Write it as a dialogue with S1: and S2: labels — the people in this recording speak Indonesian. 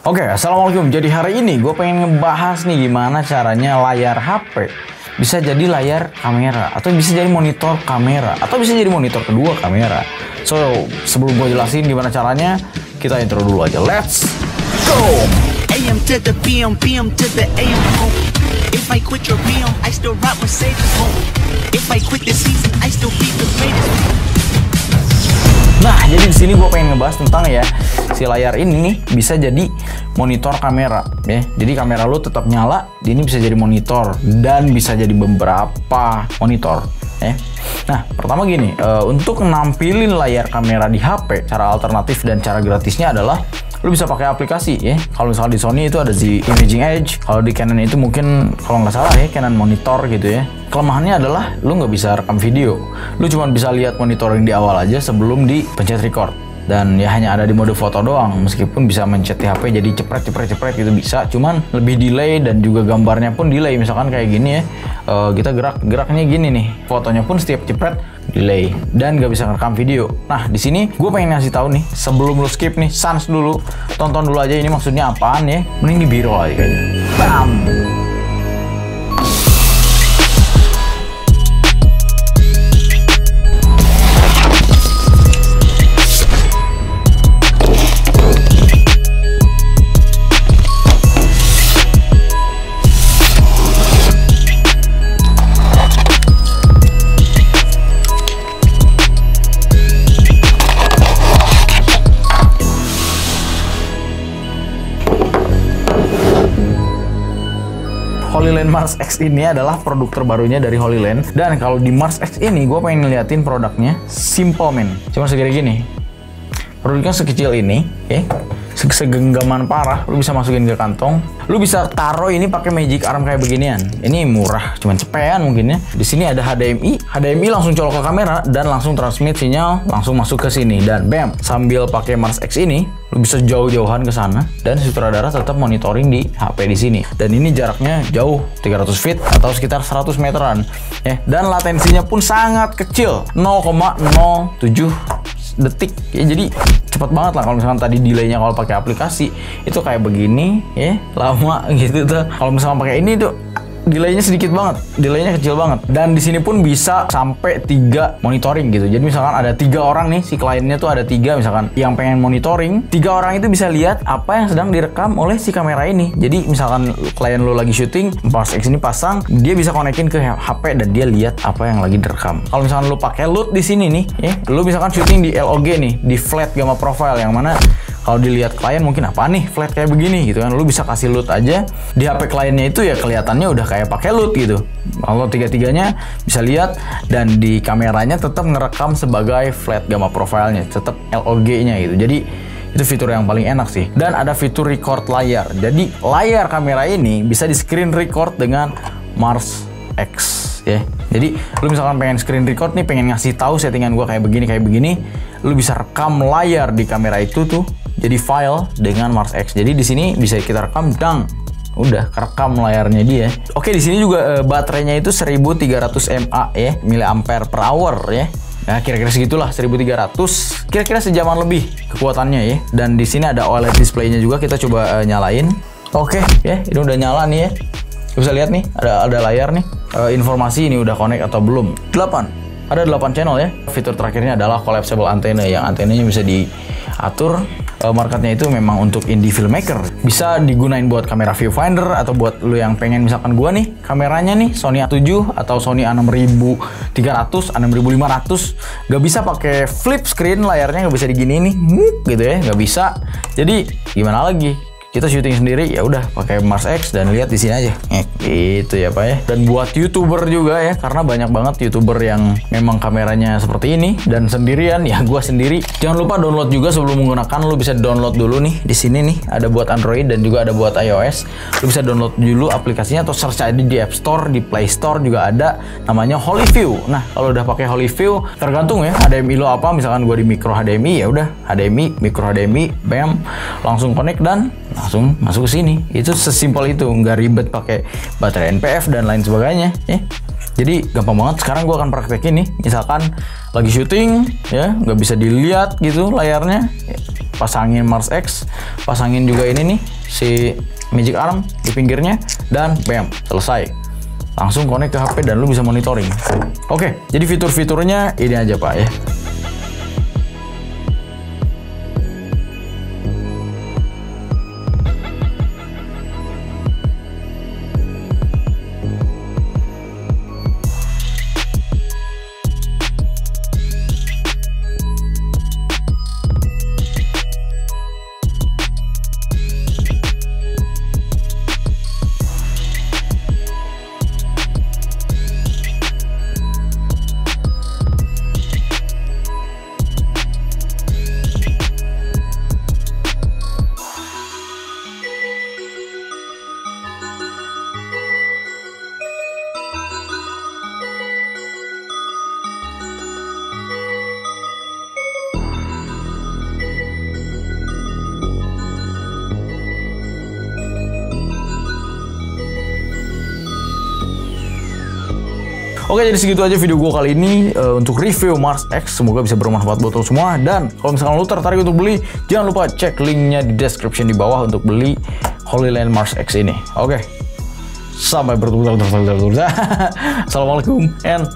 S1: Oke, assalamualaikum. Jadi hari ini gue pengen ngebahas nih gimana caranya layar HP bisa jadi layar kamera, atau bisa jadi monitor kamera, atau bisa jadi monitor kedua kamera. So, sebelum gue jelasin gimana caranya, kita intro dulu aja. Let's go!
S2: AM to the PM, PM to the AM home. If I quit your PM, I still rock Mercedes home. If I quit the season, I still be the greatest.
S1: Nah, jadi di sini gue pengen ngebahas tentang ya si layar ini nih bisa jadi monitor kamera ya. Jadi kamera lo tetap nyala, ini bisa jadi monitor dan bisa jadi beberapa monitor ya. Nah, pertama gini, untuk nampilin layar kamera di HP, cara alternatif dan cara gratisnya adalah lu bisa pakai aplikasi ya. Kalau misalnya di Sony itu ada di Imaging Edge, kalau di Canon itu mungkin kalau nggak salah ya Canon Monitor gitu ya. Kelemahannya adalah lu nggak bisa rekam video, lu cuma bisa lihat monitoring di awal aja sebelum dipencet record. Dan ya hanya ada di mode foto doang, meskipun bisa mencet di HP jadi cepret gitu bisa, cuman lebih delay dan juga gambarnya pun delay. Misalkan kayak gini ya, kita geraknya gini nih, fotonya pun setiap cepret delay dan gak bisa ngerekam video. Nah di sini gue pengen ngasih tahu nih, sebelum lu skip nih, sans dulu, tonton dulu aja ini maksudnya apaan ya. Mending di biro aja kayaknya. Bam! HoloLens Mars X ini adalah produk terbarunya dari HoloLens. Dan kalau di Mars X ini gue pengen ngeliatin produknya simple men. Cuma segini gini. Produknya sekecil ini, ya. Segenggaman parah. Lu bisa masukin ke kantong. Lu bisa taruh ini pakai magic arm kayak beginian. Ini murah, cuman cepean mungkin ya. Di sini ada HDMI langsung colok ke kamera dan langsung transmit sinyal langsung masuk ke sini. Dan bam, sambil pakai Mars X ini, lu bisa jauh-jauhan ke sana dan sutradara tetap monitoring di HP di sini. Dan ini jaraknya jauh, 300 feet atau sekitar 100 meteran. Ya, dan latensinya pun sangat kecil, 0,07 detik ya, jadi cepet banget lah. Kalau misalkan tadi delaynya kalau pakai aplikasi itu kayak begini ya, lama gitu tuh. Kalau misalkan pakai ini tuh delaynya sedikit banget, delaynya kecil banget. Dan di sini pun bisa sampai 3 monitoring gitu. Jadi misalkan ada 3 orang nih, si kliennya tuh ada 3 misalkan yang pengen monitoring, 3 orang itu bisa lihat apa yang sedang direkam oleh si kamera ini. Jadi misalkan klien lo lagi syuting, Mars X ini pasang, dia bisa konekin ke HP dan dia lihat apa yang lagi direkam. Kalau misalkan lo pakai LUT di sini nih, ya, lo misalkan syuting di LOG nih, di flat gamma profile, yang mana kalau dilihat klien mungkin apa nih flat kayak begini gitu kan, lu bisa kasih LUT aja di HP kliennya itu ya, kelihatannya udah kayak pakai LUT gitu. Kalau tiga-tiganya bisa lihat dan di kameranya tetap ngerekam sebagai flat gamma profile-nya, tetap LOG-nya gitu. Jadi itu fitur yang paling enak sih. Dan ada fitur record layar. Jadi layar kamera ini bisa di screen record dengan Mars X ya. Jadi lu misalkan pengen screen record nih, pengen ngasih tahu settingan gua kayak begini, lu bisa rekam layar di kamera itu tuh jadi file dengan Mars X. Jadi di sini bisa kita rekam, dang, udah kerekam layarnya dia. Oke, di sini juga baterainya itu 1300 mAh ya, miliampere per hour ya. Nah, kira-kira segitulah, 1300, kira-kira sejaman lebih kekuatannya ya. Dan di sini ada OLED display-nya juga, kita coba nyalain. Oke, ya, ini udah nyala nih ya. Bisa lihat nih, ada layar nih. Informasi ini udah connect atau belum. 8. Ada 8 channel ya. Fitur terakhirnya adalah collapsible antenna, yang antenanya bisa diatur. Marketnya itu memang untuk indie filmmaker. Bisa digunain buat kamera viewfinder atau buat lu yang pengen, misalkan gua nih, kameranya nih Sony A7 atau Sony A6300, A6500, gak bisa pakai flip screen, layarnya gak bisa digini nih, gitu ya, gak bisa. Jadi gimana lagi? Kita syuting sendiri ya udah pakai Mars X dan lihat di sini aja. Gitu ya Pak ya. Dan buat YouTuber juga ya, karena banyak banget YouTuber yang memang kameranya seperti ini dan sendirian ya, gua sendiri. Jangan lupa download juga sebelum menggunakan. Lu bisa download dulu nih di sini nih, ada buat Android dan juga ada buat iOS. Lu bisa download dulu aplikasinya atau search aja di App Store, di Play Store juga ada, namanya HoloView. Nah, kalau udah pakai HoloView tergantung ya HDMI lo apa. Misalkan gua di micro HDMI, ya udah HDMI, micro HDMI, bam, langsung connect dan langsung masuk ke sini. Itu sesimpel itu, nggak ribet pakai baterai NPF dan lain sebagainya ya. Jadi gampang banget. Sekarang gue akan praktekin nih, misalkan lagi syuting ya, nggak bisa dilihat gitu layarnya ya. pasangin Mars X, pasangin juga ini nih si Magic Arm di pinggirnya, dan bam, selesai. Langsung connect ke HP dan lu bisa monitoring. Oke, jadi fitur-fiturnya ini aja Pak ya. Oke, jadi segitu aja video gue kali ini untuk review Mars X. Semoga bisa bermanfaat buat lo semua. Dan kalau misalkan lo tertarik untuk beli, jangan lupa cek linknya di description di bawah untuk beli Holy Land Mars X ini. Oke, sampai bertemu. Assalamualaikum and